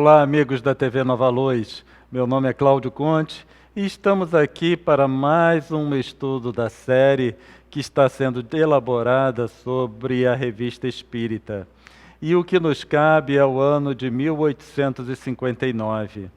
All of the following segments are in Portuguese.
Olá, amigos da TV Nova Luz. Meu nome é Cláudio Conte e estamos aqui para mais um estudo da série que está sendo elaborada sobre a Revista Espírita. E o que nos cabe é o ano de 1859.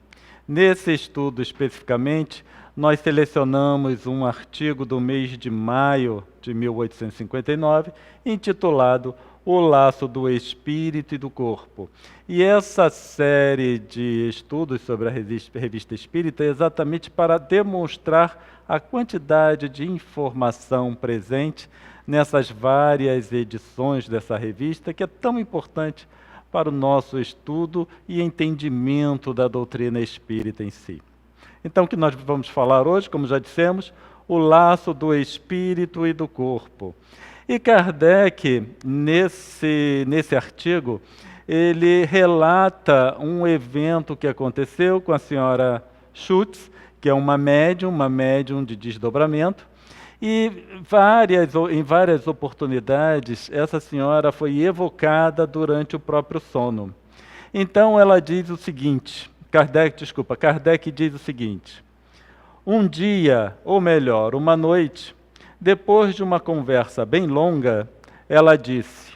Nesse estudo especificamente, nós selecionamos um artigo do mês de maio de 1859, intitulado O Laço do Espírito e do Corpo. E essa série de estudos sobre a Revista Espírita é exatamente para demonstrar a quantidade de informação presente nessas várias edições dessa revista, que é tão importante para o nosso estudo e entendimento da doutrina espírita em si. Então, o que nós vamos falar hoje, como já dissemos, o laço do espírito e do corpo. E Kardec, nesse artigo, ele relata um evento que aconteceu com a senhora Schutz, que é uma médium de desdobramento, e em várias oportunidades, essa senhora foi evocada durante o próprio sono. Então ela diz o seguinte, Kardec diz o seguinte: um dia, ou melhor, uma noite, depois de uma conversa bem longa, ela disse: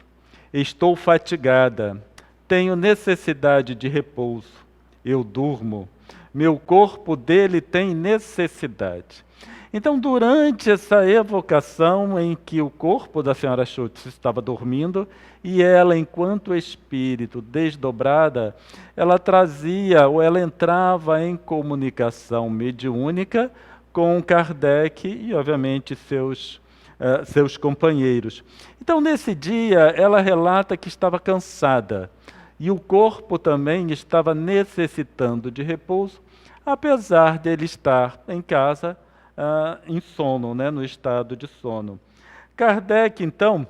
estou fatigada, tenho necessidade de repouso, eu durmo, meu corpo dele tem necessidade. Então, durante essa evocação em que o corpo da senhora Schutz estava dormindo e ela, enquanto espírito desdobrada, ela trazia ou ela entrava em comunicação mediúnica com Kardec e, obviamente, seus companheiros. Então, nesse dia, ela relata que estava cansada e o corpo também estava necessitando de repouso, apesar dele estar em casa, em sono, no estado de sono. Kardec, então,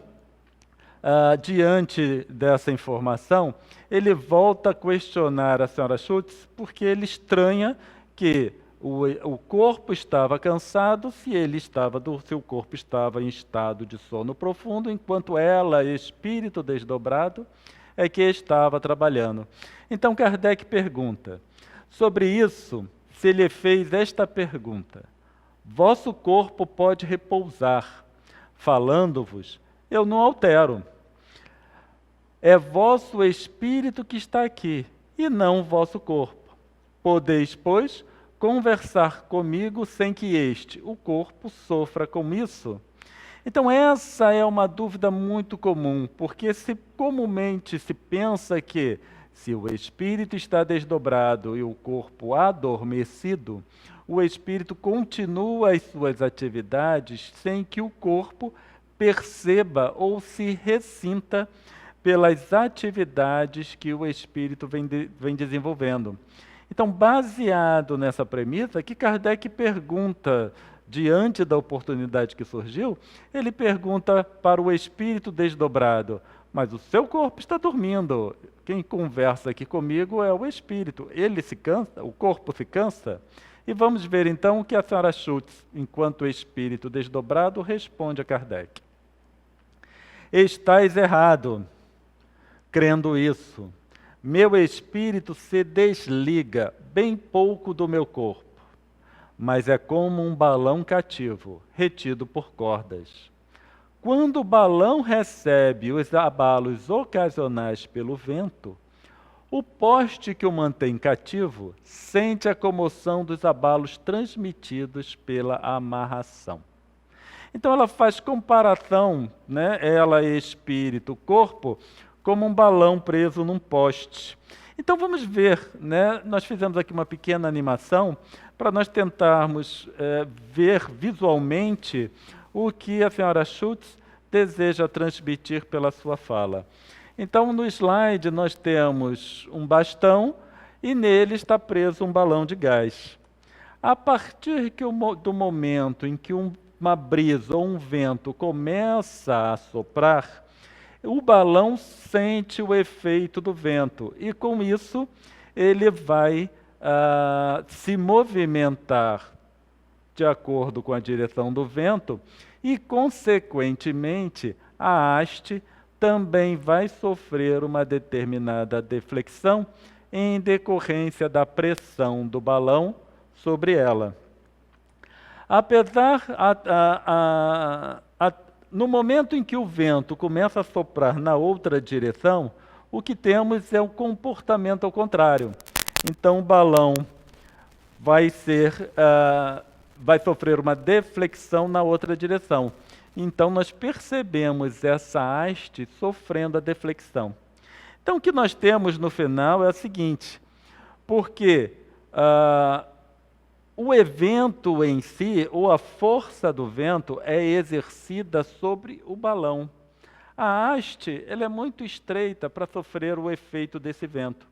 diante dessa informação, ele volta a questionar a senhora Schutz, porque ele estranha que o corpo estava cansado se o corpo estava em estado de sono profundo, enquanto ela, espírito desdobrado, é que estava trabalhando. Então Kardec pergunta, sobre isso, se lhe fez esta pergunta: vosso corpo pode repousar, falando-vos, eu não altero. É vosso espírito que está aqui, e não vosso corpo. Podeis, pois, conversar comigo sem que o corpo, sofra com isso? Então essa é uma dúvida muito comum, porque comumente se pensa que se o espírito está desdobrado e o corpo adormecido, o espírito continua as suas atividades sem que o corpo perceba ou se ressinta pelas atividades que o espírito vem desenvolvendo. Então, baseado nessa premissa, que Kardec pergunta, diante da oportunidade que surgiu, ele pergunta para o espírito desdobrado: mas o seu corpo está dormindo, quem conversa aqui comigo é o espírito, ele se cansa, o corpo se cansa? E vamos ver então o que a senhora Schutz, enquanto espírito desdobrado, responde a Kardec. Estais errado, crendo isso. Meu espírito se desliga bem pouco do meu corpo, mas é como um balão cativo, retido por cordas. Quando o balão recebe os abalos ocasionais pelo vento, o poste que o mantém cativo sente a comoção dos abalos transmitidos pela amarração. Então ela faz comparação, ela é espírito, corpo, como um balão preso num poste. Então vamos ver, nós fizemos aqui uma pequena animação para nós tentarmos ver visualmente o que a senhora Schutz deseja transmitir pela sua fala. Então no slide nós temos um bastão e nele está preso um balão de gás. A partir do momento em que uma brisa ou um vento começa a soprar, o balão sente o efeito do vento e, com isso, ele vai se movimentar de acordo com a direção do vento e, consequentemente, a haste também vai sofrer uma determinada deflexão em decorrência da pressão do balão sobre ela. No momento em que o vento começa a soprar na outra direção, o que temos é um comportamento ao contrário. Então o balão vai sofrer uma deflexão na outra direção. Então nós percebemos essa haste sofrendo a deflexão. Então o que nós temos no final é o seguinte, porque o evento em si, ou a força do vento, é exercida sobre o balão. A haste ela é muito estreita para sofrer o efeito desse vento.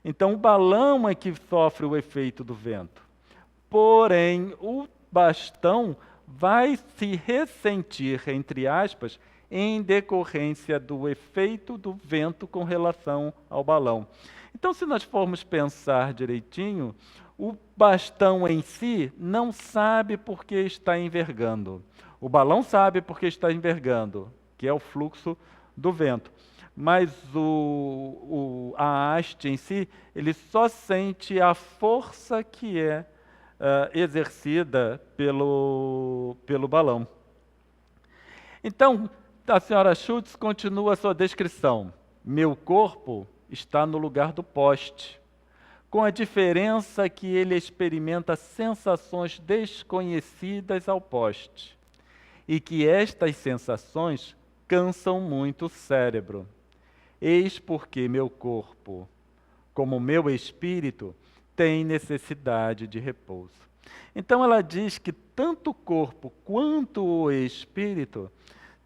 Então o balão é que sofre o efeito do vento. Porém, o bastão vai se ressentir, entre aspas, em decorrência do efeito do vento com relação ao balão. Então, se nós formos pensar direitinho, o bastão em si não sabe por que está envergando. O balão sabe por que está envergando, que é o fluxo do vento. Mas a haste em si, ele só sente a força que é exercida pelo balão. Então, a senhora Schultz continua a sua descrição. Meu corpo está no lugar do poste, com a diferença que ele experimenta sensações desconhecidas ao poste, e que estas sensações cansam muito o cérebro. Eis porque meu corpo, como meu espírito, tem necessidade de repouso. Então ela diz que tanto o corpo quanto o espírito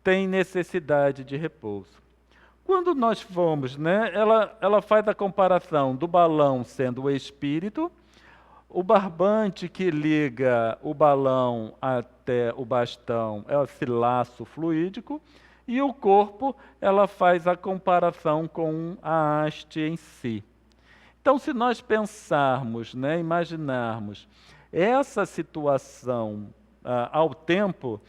têm necessidade de repouso. Quando nós fomos, ela faz a comparação do balão sendo o espírito, o barbante que liga o balão até o bastão é esse laço fluídico, e o corpo, ela faz a comparação com a haste em si. Então, se nós pensarmos, imaginarmos essa situação ao tempo,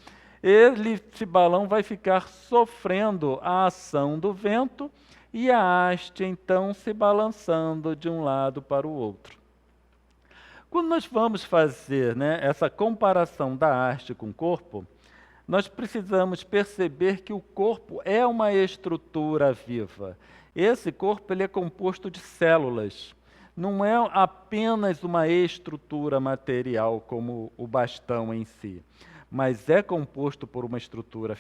esse balão vai ficar sofrendo a ação do vento e a haste, então, se balançando de um lado para o outro. Quando nós vamos fazer essa comparação da haste com o corpo, nós precisamos perceber que o corpo é uma estrutura viva. Esse corpo ele é composto de células. Não é apenas uma estrutura material como o bastão em si, mas é composto por uma estrutura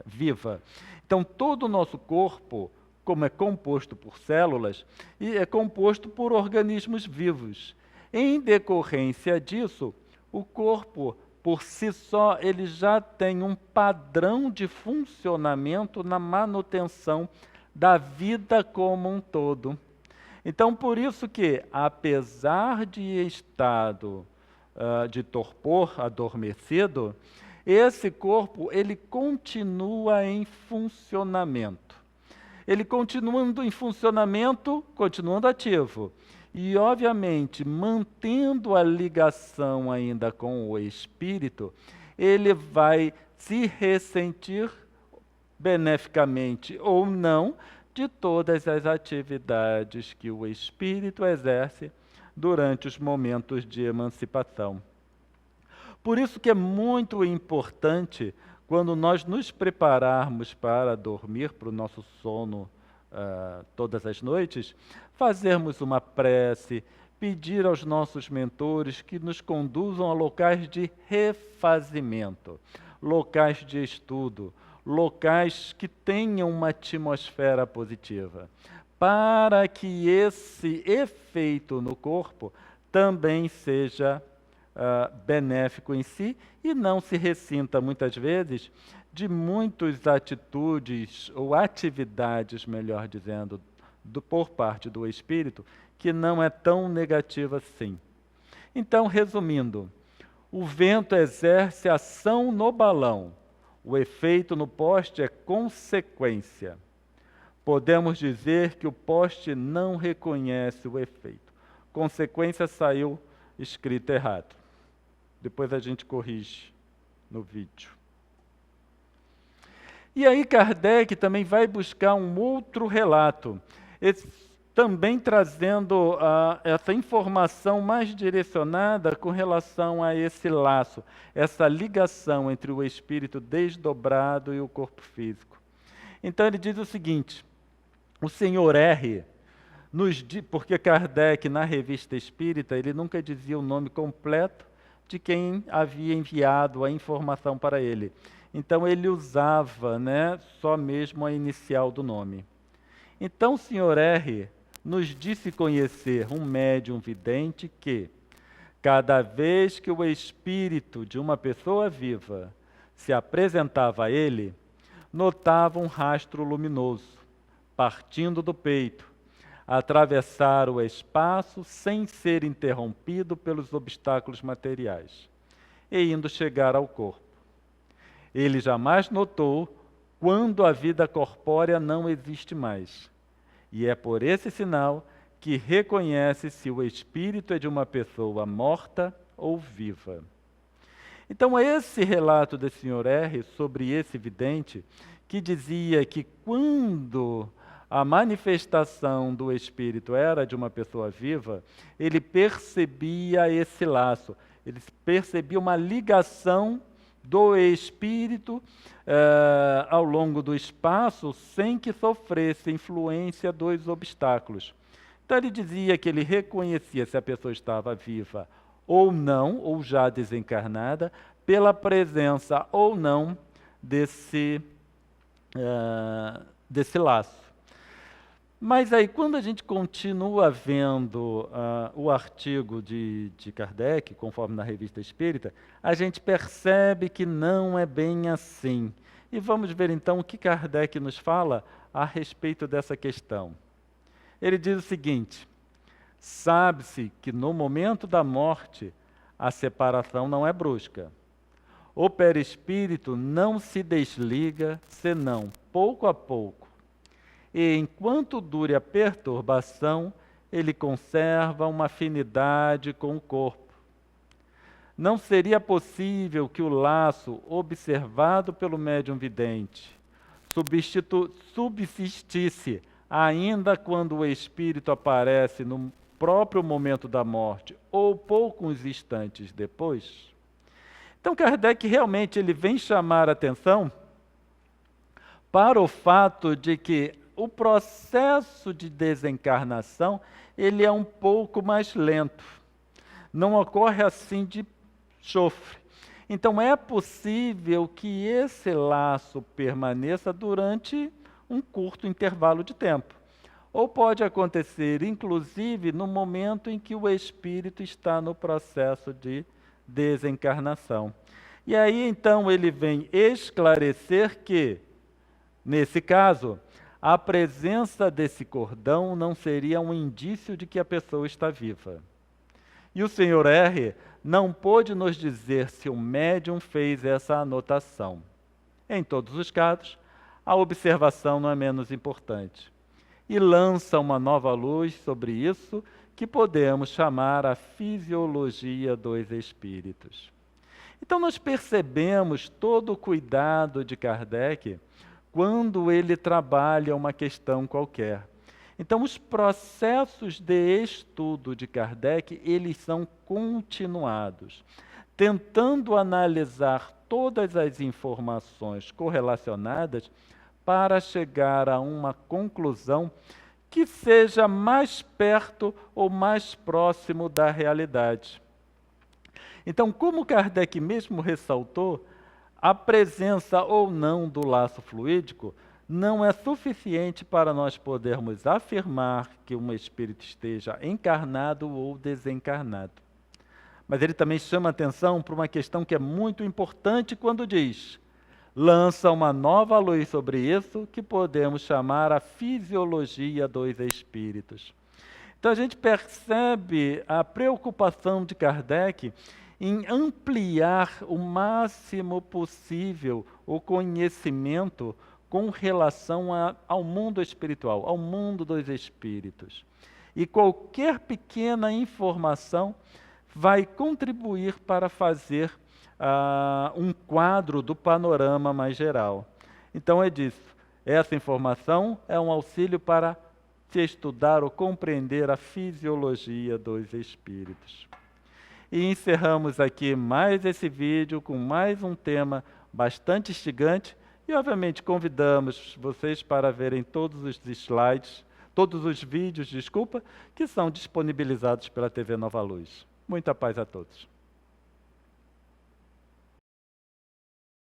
viva. Então, todo o nosso corpo, como é composto por células, e é composto por organismos vivos. Em decorrência disso, o corpo, por si só, ele já tem um padrão de funcionamento na manutenção da vida como um todo. Então, por isso que, apesar de estado de torpor, adormecido, esse corpo ele continua em funcionamento. Ele continuando em funcionamento, continuando ativo. E, obviamente, mantendo a ligação ainda com o espírito, ele vai se ressentir, beneficamente ou não, de todas as atividades que o espírito exerce durante os momentos de emancipação. Por isso que é muito importante, quando nós nos prepararmos para dormir, para o nosso sono todas as noites, fazermos uma prece, pedir aos nossos mentores que nos conduzam a locais de refazimento, locais de estudo, locais que tenham uma atmosfera positiva, para que esse efeito no corpo também seja benéfico em si e não se ressinta, muitas vezes, de muitas atitudes ou atividades, melhor dizendo, por parte do espírito, que não é tão negativa assim. Então, resumindo, o vento exerce ação no balão, o efeito no poste é consequência. Podemos dizer que o poste não reconhece o efeito. Consequência saiu escrito errado. Depois a gente corrige no vídeo. E aí Kardec também vai buscar um outro relato. também trazendo essa informação mais direcionada com relação a esse laço, essa ligação entre o espírito desdobrado e o corpo físico. Então ele diz o seguinte: o senhor R, porque Kardec, na Revista Espírita, ele nunca dizia o nome completo de quem havia enviado a informação para ele. Então ele usava, só mesmo a inicial do nome. Então o senhor R nos disse conhecer um médium vidente que, cada vez que o espírito de uma pessoa viva se apresentava a ele, notava um rastro luminoso, partindo do peito, atravessar o espaço sem ser interrompido pelos obstáculos materiais, e indo chegar ao corpo. Ele jamais notou quando a vida corpórea não existe mais. E é por esse sinal que reconhece se o espírito é de uma pessoa morta ou viva. Então, esse relato do Sr. R sobre esse vidente, que dizia que quando a manifestação do espírito era de uma pessoa viva, ele percebia esse laço, ele percebia uma ligação do espírito ao longo do espaço, sem que sofresse influência dos obstáculos. Então ele dizia que ele reconhecia se a pessoa estava viva ou não, ou já desencarnada, pela presença ou não desse laço. Mas aí, quando a gente continua vendo o artigo de Kardec, conforme na Revista Espírita, a gente percebe que não é bem assim. E vamos ver então o que Kardec nos fala a respeito dessa questão. Ele diz o seguinte: sabe-se que no momento da morte a separação não é brusca. O perispírito não se desliga senão pouco a pouco. E enquanto dure a perturbação, ele conserva uma afinidade com o corpo. Não seria possível que o laço observado pelo médium vidente subsistisse ainda quando o espírito aparece no próprio momento da morte ou poucos instantes depois? Então Kardec realmente ele vem chamar a atenção para o fato de que o processo de desencarnação ele é um pouco mais lento. Não ocorre assim de chofre. Então é possível que esse laço permaneça durante um curto intervalo de tempo. Ou pode acontecer, inclusive, no momento em que o espírito está no processo de desencarnação. E aí, então, ele vem esclarecer que, nesse caso, a presença desse cordão não seria um indício de que a pessoa está viva. E o Sr. R não pôde nos dizer se o médium fez essa anotação. Em todos os casos, a observação não é menos importante. E lança uma nova luz sobre isso que podemos chamar a fisiologia dos espíritos. Então nós percebemos todo o cuidado de Kardec quando ele trabalha uma questão qualquer. Então os processos de estudo de Kardec, eles são continuados, tentando analisar todas as informações correlacionadas para chegar a uma conclusão que seja mais perto ou mais próximo da realidade. Então, como Kardec mesmo ressaltou, a presença ou não do laço fluídico não é suficiente para nós podermos afirmar que um espírito esteja encarnado ou desencarnado. Mas ele também chama atenção para uma questão que é muito importante quando diz: lança uma nova luz sobre isso que podemos chamar a fisiologia dos espíritos. Então a gente percebe a preocupação de Kardec em ampliar o máximo possível o conhecimento com relação ao mundo espiritual, ao mundo dos espíritos. E qualquer pequena informação vai contribuir para fazer um quadro do panorama mais geral. Então é disso. Essa informação é um auxílio para se estudar ou compreender a fisiologia dos espíritos. E encerramos aqui mais esse vídeo com mais um tema bastante instigante e, obviamente, convidamos vocês para verem todos os slides, todos os vídeos, que são disponibilizados pela TV Nova Luz. Muita paz a todos.